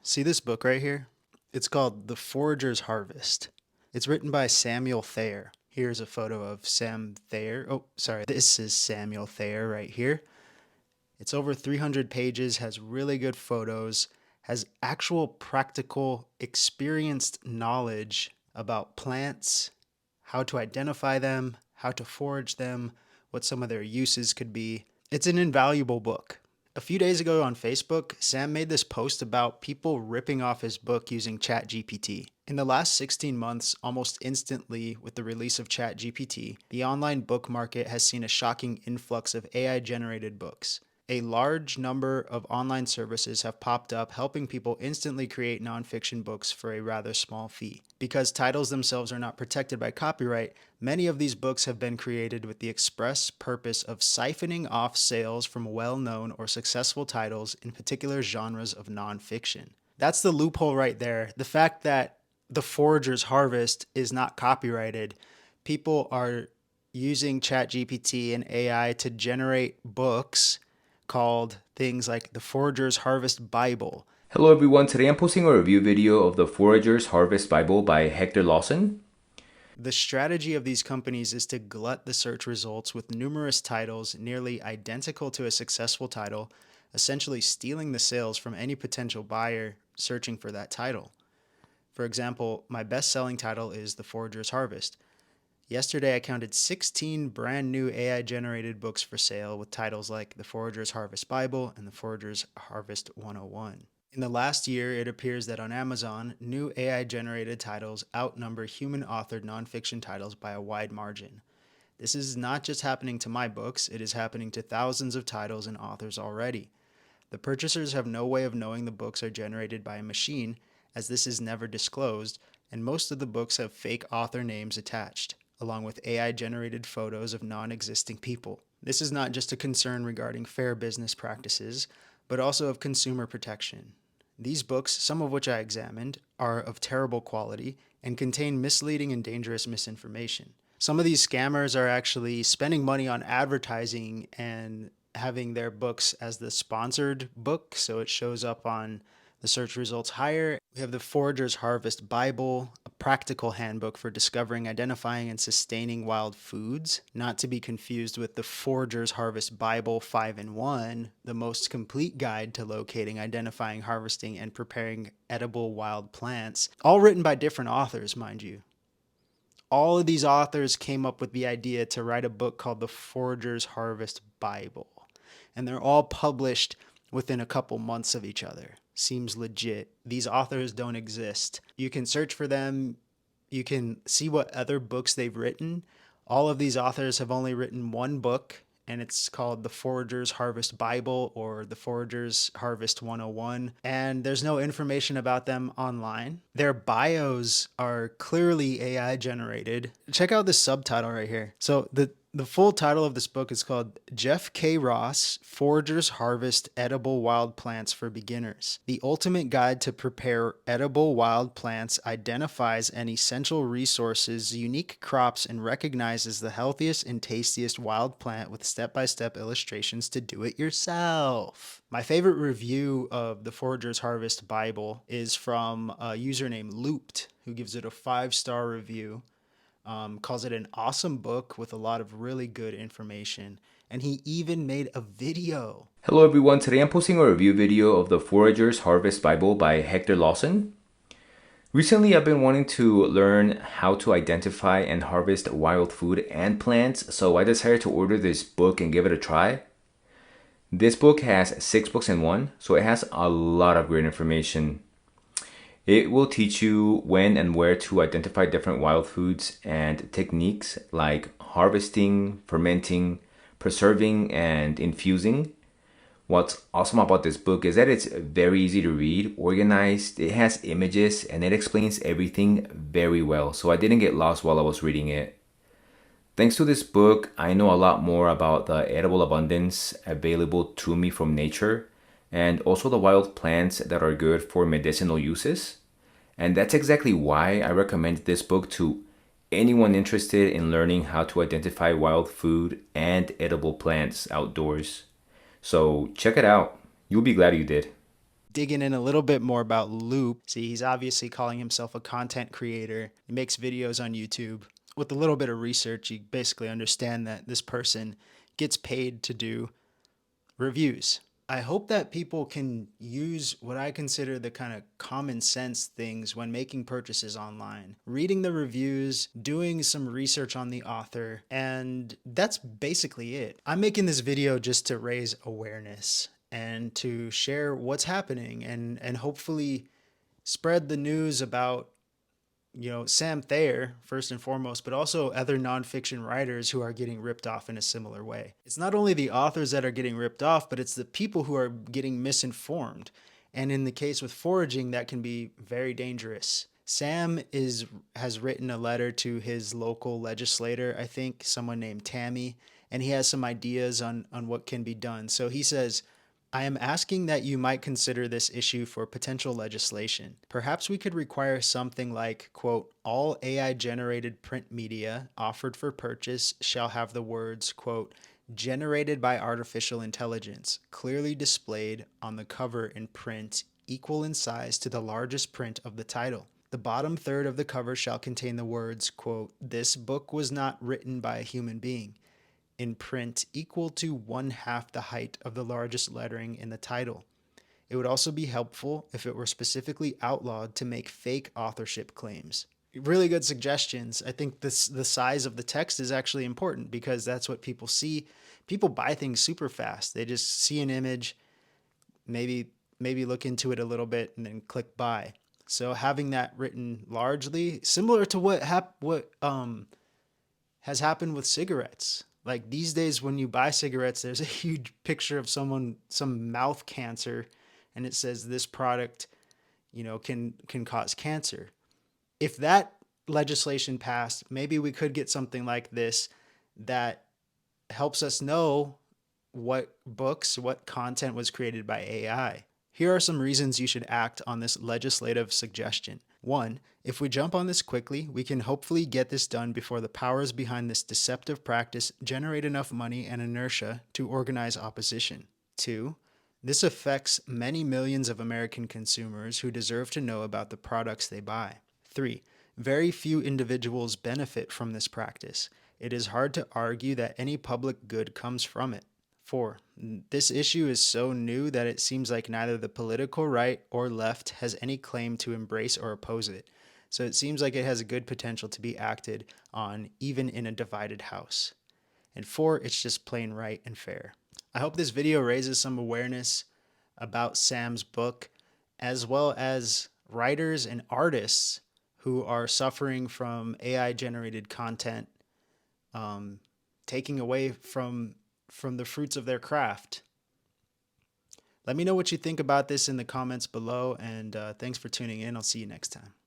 See this book right here? It's called The Forager's Harvest. It's written by Samuel Thayer. Here's a photo of Sam Thayer. Oh, sorry. This is Samuel Thayer right here. It's over 300 pages, has really good photos, has actual practical, experienced knowledge about plants, how to identify them, how to forage them, what some of their uses could be. It's an invaluable book. A few days ago on Facebook, Sam made this post about people ripping off his book using ChatGPT. In the last 16 months, almost instantly with the release of ChatGPT, the online book market has seen a shocking influx of AI-generated books. A large number of online services have popped up helping people instantly create nonfiction books for a rather small fee. Because titles themselves are not protected by copyright, many of these books have been created with the express purpose of siphoning off sales from well-known or successful titles in particular genres of nonfiction. That's the loophole right there. The fact that The Forager's Harvest is not copyrighted, people are using ChatGPT and AI to generate books called things like the Forager's Harvest Bible. Hello everyone, today I'm posting a review video of the Forager's Harvest Bible by Hector Lawson. The strategy of these companies is to glut the search results with numerous titles nearly identical to a successful title, essentially stealing the sales from any potential buyer searching for that title. For example, my best-selling title is The Forager's Harvest. Yesterday, I counted 16 brand new AI-generated books for sale with titles like The Forager's Harvest Bible and The Forager's Harvest 101. In the last year, it appears that on Amazon, new AI-generated titles outnumber human-authored nonfiction titles by a wide margin. This is not just happening to my books, it is happening to thousands of titles and authors already. The purchasers have no way of knowing the books are generated by a machine, as this is never disclosed, and most of the books have fake author names attached, along with AI-generated photos of non-existing people. This is not just a concern regarding fair business practices, but also of consumer protection. These books, some of which I examined, are of terrible quality and contain misleading and dangerous misinformation. Some of these scammers are actually spending money on advertising and having their books as the sponsored book, so it shows up on the search results higher. We have the Forager's Harvest Bible, a practical handbook for discovering, identifying, and sustaining wild foods, not to be confused with the Forager's Harvest Bible 5-in-1, the most complete guide to locating, identifying, harvesting, and preparing edible wild plants, all written by different authors, mind you. All of these authors came up with the idea to write a book called the Forager's Harvest Bible, and they're all published within a couple months of each other. Seems legit. These authors don't exist. You can search for them. You can see what other books they've written. All of these authors have only written one book, and it's called The Forager's Harvest Bible or The Forager's Harvest 101. And there's no information about them online. Their bios are clearly AI generated. Check out this subtitle right here. So the full title of this book is called Jeff K. Ross, Forager's Harvest Edible Wild Plants for Beginners. The ultimate guide to prepare edible wild plants identifies an essential resources, unique crops, and recognizes the healthiest and tastiest wild plant with step-by-step illustrations to do it yourself. My favorite review of the Forager's Harvest Bible is from a user named Looped, who gives it a 5-star review. Calls it an awesome book with a lot of really good information. And he even made a video. Hello everyone, today I'm posting a review video of the Forager's Harvest Bible by Hector Lawson. Recently I've been wanting to learn how to identify and harvest wild food and plants, so I decided to order this book and give it a try. This book has 6 books in one, so it has a lot of great information. It will teach you when and where to identify different wild foods and techniques like harvesting, fermenting, preserving, and infusing. What's awesome about this book is that it's very easy to read, organized, it has images, and it explains everything very well, so I didn't get lost while I was reading it. Thanks to this book, I know a lot more about the edible abundance available to me from nature, and also the wild plants that are good for medicinal uses. And that's exactly why I recommend this book to anyone interested in learning how to identify wild food and edible plants outdoors. So check it out. You'll be glad you did. digging in a little bit more about Loop. See, he's obviously calling himself a content creator. He makes videos on YouTube. With a little bit of research, you basically understand that this person gets paid to do reviews. I hope that people can use what I consider the kind of common sense things when making purchases online. Reading the reviews, doing some research on the author, and that's basically it. I'm making this video just to raise awareness and to share what's happening and hopefully spread the news about Sam Thayer, first and foremost, but also other nonfiction writers who are getting ripped off in a similar way. It's not only the authors that are getting ripped off, but it's the people who are getting misinformed. And in the case with foraging, that can be very dangerous. Sam has written a letter to his local legislator, I think, someone named Tammy, and he has some ideas on what can be done. So he says, I am asking that you might consider this issue for potential legislation. Perhaps we could require something like, quote, all AI generated print media offered for purchase shall have the words, quote, generated by artificial intelligence, clearly displayed on the cover in print, equal in size to the largest print of the title. The bottom third of the cover shall contain the words, quote, this book was not written by a human being, in print equal to 1/2 the height of the largest lettering in the title. It would also be helpful if it were specifically outlawed to make fake authorship claims. Really good suggestions. I think the size of the text is actually important because that's what people see. People buy things super fast. They just see an image, maybe look into it a little bit and then click buy. So having that written largely similar to what has happened with cigarettes. Like these days, when you buy cigarettes, there's a huge picture of some mouth cancer, and it says this product, can cause cancer. If that legislation passed, maybe we could get something like this that helps us know what content was created by AI. Here are some reasons you should act on this legislative suggestion. 1. If we jump on this quickly, we can hopefully get this done before the powers behind this deceptive practice generate enough money and inertia to organize opposition. 2. This affects many millions of American consumers who deserve to know about the products they buy. 3. Very few individuals benefit from this practice. It is hard to argue that any public good comes from it. 4. This issue is so new that it seems like neither the political right or left has any claim to embrace or oppose it. So it seems like it has a good potential to be acted on even in a divided house. And 4, it's just plain right and fair. I hope this video raises some awareness about Sam's book, as well as writers and artists who are suffering from AI generated content, taking away from the fruits of their craft. Let me know what you think about this in the comments below, and thanks for tuning in. I'll see you next time.